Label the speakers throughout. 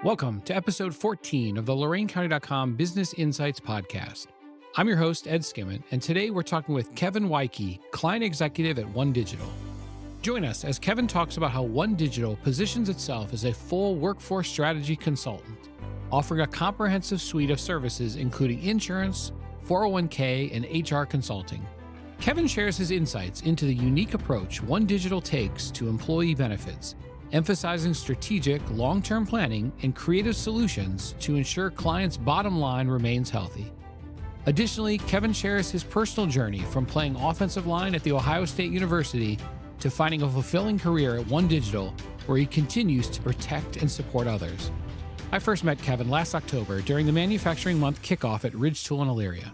Speaker 1: Welcome to episode 14 of the LoraineCounty.com Business Insights Podcast. I'm your host, Ed Skimmett, and today we're talking with Kevin Woidke, Client Executive at OneDigital. Join us as Kevin talks about how OneDigital positions itself as a full workforce strategy consultant, offering a comprehensive suite of services including insurance, 401k, and HR consulting. Kevin shares his insights into the unique approach OneDigital takes to employee benefits, emphasizing strategic, long-term planning and creative solutions to ensure clients' bottom line remains healthy. Additionally, Kevin shares his personal journey from playing offensive line at The Ohio State University to finding a fulfilling career at OneDigital, where he continues to protect and support others. I first met Kevin last October during the Manufacturing Month kickoff at Ridge Tool in Elyria.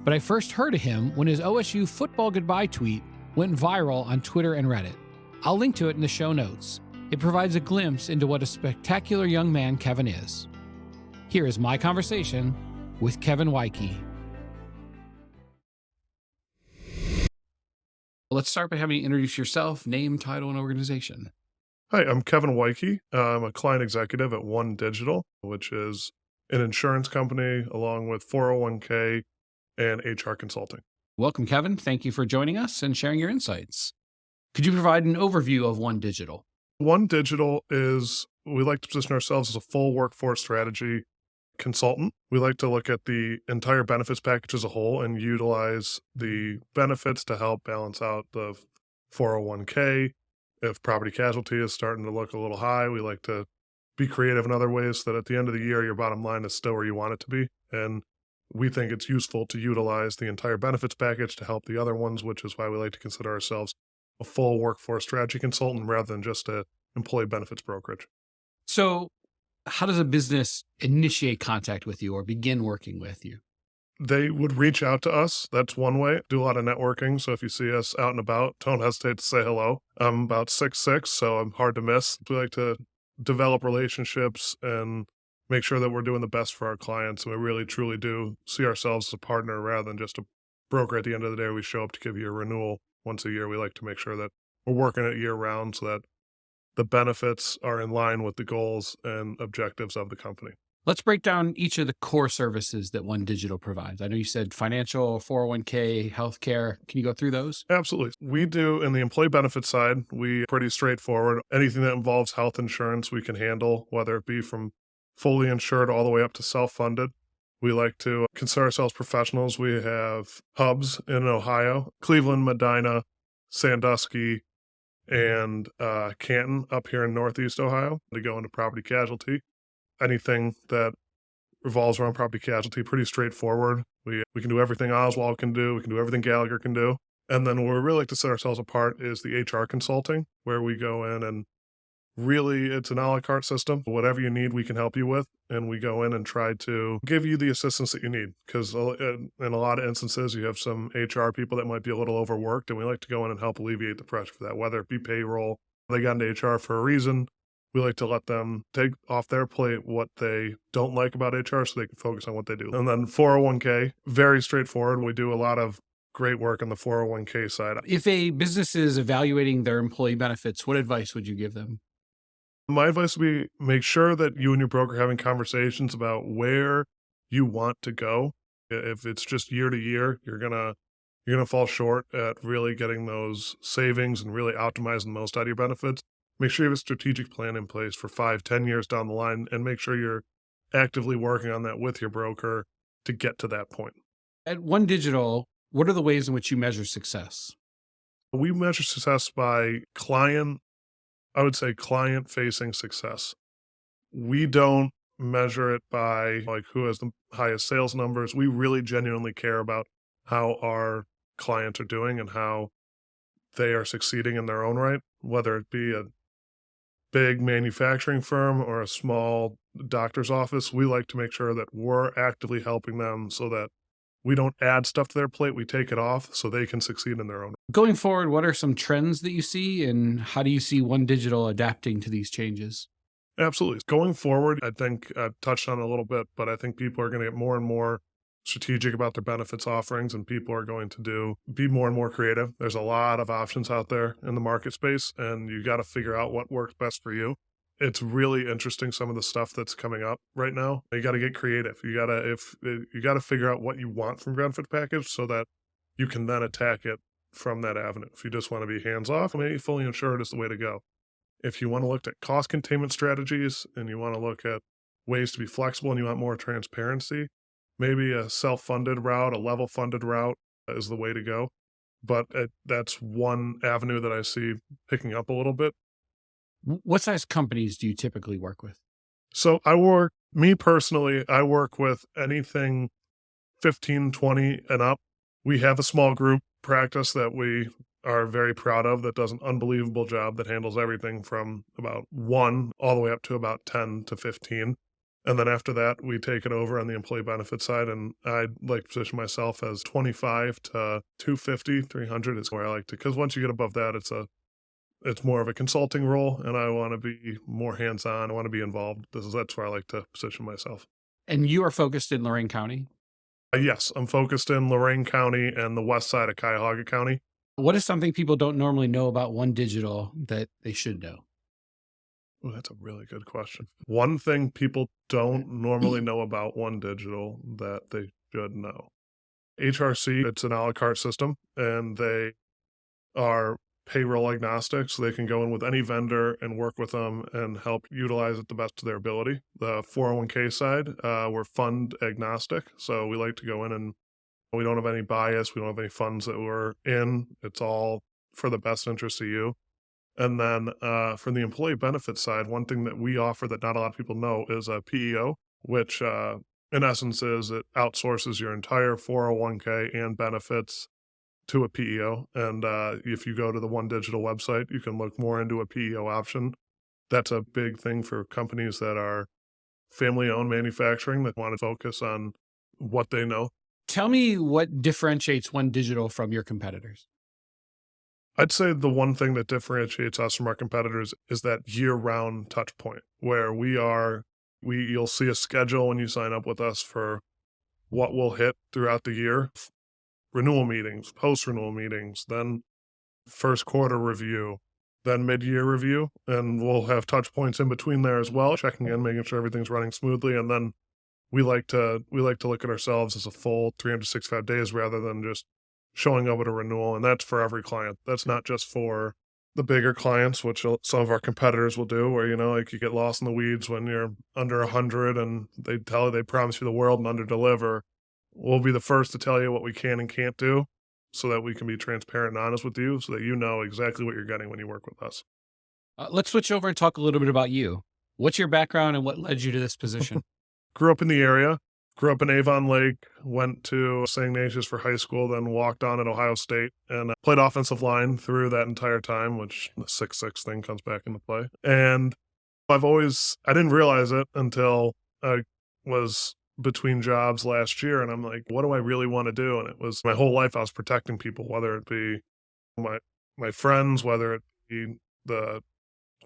Speaker 1: But I first heard of him when his OSU football goodbye tweet went viral on Twitter and Reddit. I'll link to it in the show notes. It provides a glimpse into what a spectacular young man Kevin is. Here is my conversation with Kevin Woidke. Let's start by having you introduce yourself, name, title, and organization.
Speaker 2: Hi, I'm Kevin Woidke. I'm a client executive at OneDigital, which is an insurance company along with 401k and HR consulting.
Speaker 1: Welcome, Kevin. Thank you for joining us and sharing your insights. Could you provide an overview of OneDigital?
Speaker 2: OneDigital is, we like to position ourselves as a full workforce strategy consultant. We like to look at the entire benefits package as a whole and utilize the benefits to help balance out the 401k. If property casualty is starting to look a little high, we like to be creative in other ways so that at the end of the year, your bottom line is still where you want it to be. And we think it's useful to utilize the entire benefits package to help the other ones, which is why we like to consider ourselves a full workforce strategy consultant rather than just a employee benefits brokerage.
Speaker 1: So how does a business initiate contact with you or begin working with you?
Speaker 2: They would reach out to us. That's one way. Do a lot of networking. So if you see us out and about, don't hesitate to say hello. I'm about 6'6", so I'm hard to miss. We like to develop relationships and make sure that we're doing the best for our clients. And we really, truly do see ourselves as a partner rather than just a broker. At the end of the day, we show up to give you a renewal once a year. We like to make sure that we're working it year round so that the benefits are in line with the goals and objectives of the company.
Speaker 1: Let's break down each of the core services that OneDigital provides. I know you said financial, 401k, healthcare. Can you go through those?
Speaker 2: Absolutely. We do, in the employee benefits side, we pretty straightforward. Anything that involves health insurance, we can handle, whether it be from fully insured all the way up to self-funded. We like to consider ourselves professionals. We have hubs in Ohio, Cleveland, Medina, Sandusky, and Canton up here in Northeast Ohio to go into property casualty. Anything that revolves around property casualty, pretty straightforward. We can do everything Oswald can do. We can do everything Gallagher can do. And then where we really like to set ourselves apart is the HR consulting, where we go in and really, it's an a la carte system. Whatever you need, we can help you with. And we go in and try to give you the assistance that you need. Because in a lot of instances, you have some HR people that might be a little overworked. And we like to go in and help alleviate the pressure for that, whether it be payroll. They got into HR for a reason. We like to let them take off their plate what they don't like about HR so they can focus on what they do. And then 401k, very straightforward. We do a lot of great work on the 401k side.
Speaker 1: If a business is evaluating their employee benefits, what advice would you give them?
Speaker 2: My advice would be make sure that you and your broker are having conversations about where you want to go. If it's just year to year, you're gonna fall short at really getting those savings and really optimizing the most out of your benefits. Make sure you have a strategic plan in place for 5-10 years down the line, and make sure you're actively working on that with your broker to get to that point.
Speaker 1: At OneDigital, what are the ways in which you measure success?
Speaker 2: We measure success by client-facing success. We don't measure it by like who has the highest sales numbers. We really genuinely care about how our clients are doing and how they are succeeding in their own right, whether it be a big manufacturing firm or a small doctor's office. We like to make sure that we're actively helping them so that we don't add stuff to their plate. We take it off so they can succeed in their own.
Speaker 1: Going forward, what are some trends that you see and how do you see OneDigital adapting to these changes?
Speaker 2: Absolutely. Going forward, I think I've touched on it a little bit, but I think people are going to get more and more strategic about their benefits offerings, and people are going to be more and more creative. There's a lot of options out there in the market space, and you got to figure out what works best for you. it's really interesting, some of the stuff that's coming up right now. You got to get creative. You got to figure out what you want from benefit package so that you can then attack it from that avenue. If you just want to be hands off, maybe fully insured is the way to go. If you want to look at cost containment strategies and you want to look at ways to be flexible and you want more transparency, maybe a self-funded route, a level funded route is the way to go. But that's one avenue that I see picking up a little bit.
Speaker 1: What size companies do you typically work with?
Speaker 2: So me personally, I work with anything 15, 20 and up. We have a small group practice that we are very proud of that does an unbelievable job that handles everything from about 1 all the way up to about 10 to 15. And then after that, we take it over on the employee benefit side. And I'd like to position myself as 25 to 250, 300 is where I like to, because once you get above that, it's more of a consulting role and I want to be more hands-on. I want to be involved. That's where I like to position myself.
Speaker 1: And you are focused in Lorain County?
Speaker 2: Yes, I'm focused in Lorain County and the west side of Cuyahoga County.
Speaker 1: What is something people don't normally know about OneDigital that they should know?
Speaker 2: Oh, that's a really good question. One thing people don't normally know about OneDigital that they should know. HRC, it's an a la carte system, and they are payroll agnostic, so they can go in with any vendor and work with them and help utilize it the best of their ability. The 401k side, we're fund agnostic, so we like to go in and we don't have any bias. We don't have any funds that we're in. It's all for the best interest of you. And then for the employee benefit side, one thing that we offer that not a lot of people know is a PEO, which in essence is it outsources your entire 401k and benefits to a PEO. And if you go to the OneDigital website, you can look more into a PEO option. That's a big thing for companies that are family-owned manufacturing that want to focus on what they know.
Speaker 1: Tell me what differentiates OneDigital from your competitors.
Speaker 2: I'd say the one thing that differentiates us from our competitors is that year-round touch point where you'll see a schedule when you sign up with us for what we'll hit throughout the year. Renewal meetings, post-renewal meetings, then first quarter review, then mid-year review, and we'll have touch points in between there as well, checking in, making sure everything's running smoothly, and then we like to look at ourselves as a full 365 days rather than just showing up at a renewal, and that's for every client. That's not just for the bigger clients, which some of our competitors will do, where like you get lost in the weeds when you're under 100 and they promise you the world and under-deliver. We'll be the first to tell you what we can and can't do so that we can be transparent and honest with you so that you know exactly what you're getting when you work with us.
Speaker 1: Let's switch over and talk a little bit about you. What's your background and what led you to this position?
Speaker 2: Grew up in the area, grew up in Avon Lake, went to St. Ignatius for high school, then walked on at Ohio State and played offensive line through that entire time, which the 6'6" thing comes back into play. And I didn't realize it until I was between jobs last year. And I'm like, what do I really want to do? And it was my whole life I was protecting people, whether it be my friends, whether it be the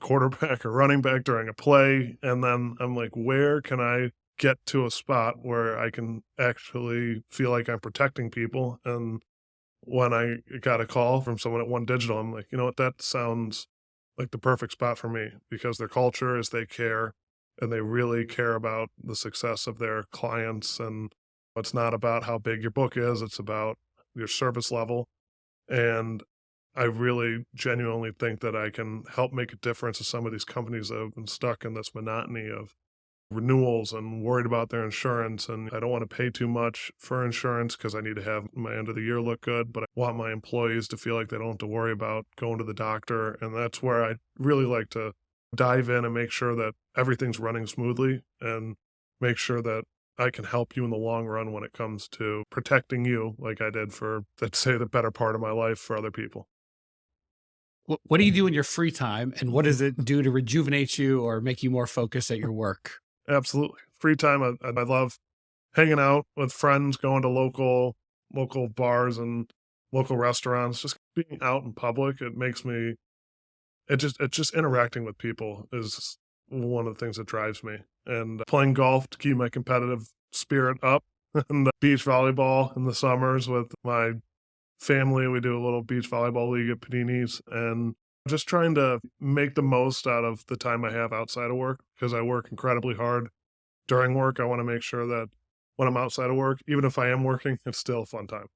Speaker 2: quarterback or running back during a play. And then I'm like, where can I get to a spot where I can actually feel like I'm protecting people? And when I got a call from someone at OneDigital, I'm like, you know what, that sounds like the perfect spot for me, because their culture is they care and they really care about the success of their clients. And it's not about how big your book is, it's about your service level. And I really genuinely think that I can help make a difference to some of these companies that have been stuck in this monotony of renewals and worried about their insurance. And I don't want to pay too much for insurance because I need to have my end of the year look good, but I want my employees to feel like they don't have to worry about going to the doctor. And that's where I really like to dive in and make sure that everything's running smoothly and make sure that I can help you in the long run when it comes to protecting you, like I did for, let's say, the better part of my life for other people.
Speaker 1: What do you do in your free time, and what does it do to rejuvenate you or make you more focused at your work?
Speaker 2: Absolutely. Free time, I love hanging out with friends, going to local bars and local restaurants, just being out in public. It's just interacting with people is one of the things that drives me. And playing golf to keep my competitive spirit up, and beach volleyball in the summers with my family. We do a little beach volleyball league at Panini's, and Just trying to make the most out of the time I have outside of work because I work incredibly hard during work. I want to make sure that when I'm outside of work, even if I am working, it's still a fun time.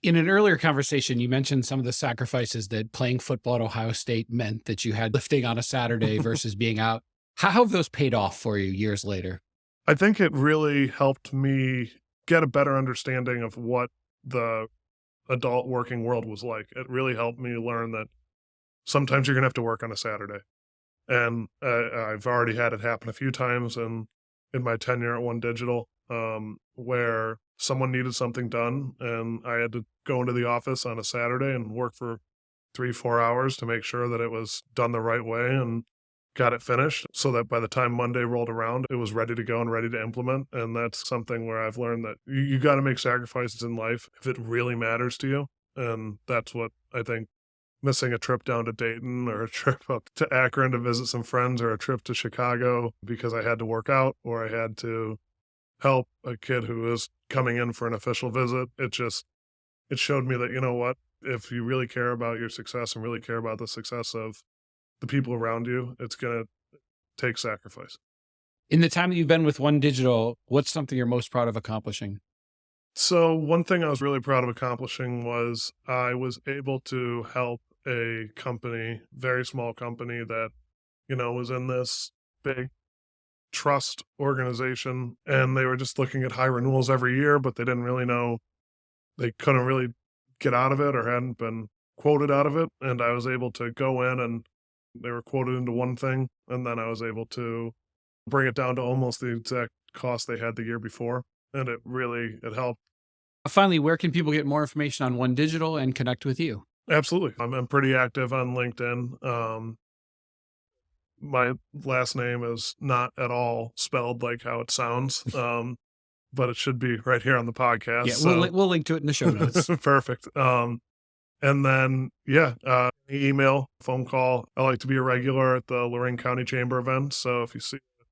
Speaker 1: In an earlier conversation, you mentioned some of the sacrifices that playing football at Ohio State meant that you had lifting on a Saturday versus being out. How have those paid off for you years later?
Speaker 2: I think it really helped me get a better understanding of what the adult working world was like. It really helped me learn that sometimes you're going to have to work on a Saturday. And I've already had it happen a few times in my tenure at OneDigital, where someone needed something done and I had to go into the office on a Saturday and work for 3-4 hours to make sure that it was done the right way and got it finished so that by the time Monday rolled around, it was ready to go and ready to implement. And that's something where I've learned that you got to make sacrifices in life if it really matters to you. And that's what I think missing a trip down to Dayton or a trip up to Akron to visit some friends or a trip to Chicago because I had to work out or I had to help a kid who is coming in for an official visit. It showed me that, you know what, if you really care about your success and really care about the success of the people around you, it's going to take sacrifice.
Speaker 1: In the time that you've been with OneDigital, what's something you're most proud of accomplishing?
Speaker 2: So one thing I was really proud of accomplishing was I was able to help a company, very small company that, was in this big trust organization and they were just looking at high renewals every year, but they didn't really know, they couldn't really get out of it or hadn't been quoted out of it. And I was able to go in and they were quoted into one thing. And then I was able to bring it down to almost the exact cost they had the year before. And it helped.
Speaker 1: Finally, where can people get more information on OneDigital and connect with you?
Speaker 2: Absolutely. I'm pretty active on LinkedIn. My last name is not at all spelled like how it sounds, but it should be right here on the podcast.
Speaker 1: Yeah, so. We'll link to it in the show notes.
Speaker 2: Perfect. And then, email, phone call. I like to be a regular at the Lorain County Chamber events. So if you see a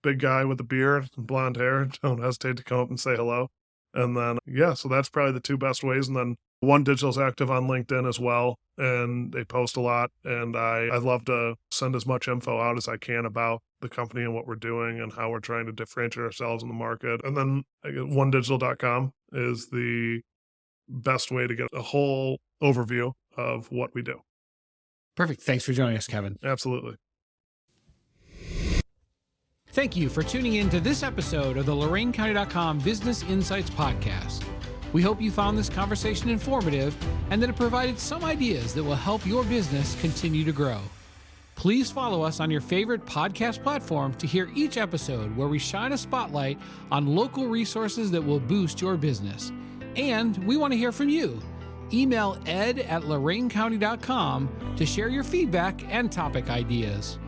Speaker 2: big guy with a beard and blonde hair, don't hesitate to come up and say hello. And then, so that's probably the two best ways. And then OneDigital's active on LinkedIn as well, and they post a lot. And I'd love to send as much info out as I can about the company and what we're doing and how we're trying to differentiate ourselves in the market. And then OneDigital.com is the best way to get a whole overview of what we do.
Speaker 1: Perfect. Thanks for joining us, Kevin.
Speaker 2: Absolutely.
Speaker 1: Thank you for tuning in to this episode of the LorainCounty.com Business Insights Podcast. We hope you found this conversation informative and that it provided some ideas that will help your business continue to grow. Please follow us on your favorite podcast platform to hear each episode where we shine a spotlight on local resources that will boost your business. And we want to hear from you. Email ed@loraincounty.com to share your feedback and topic ideas.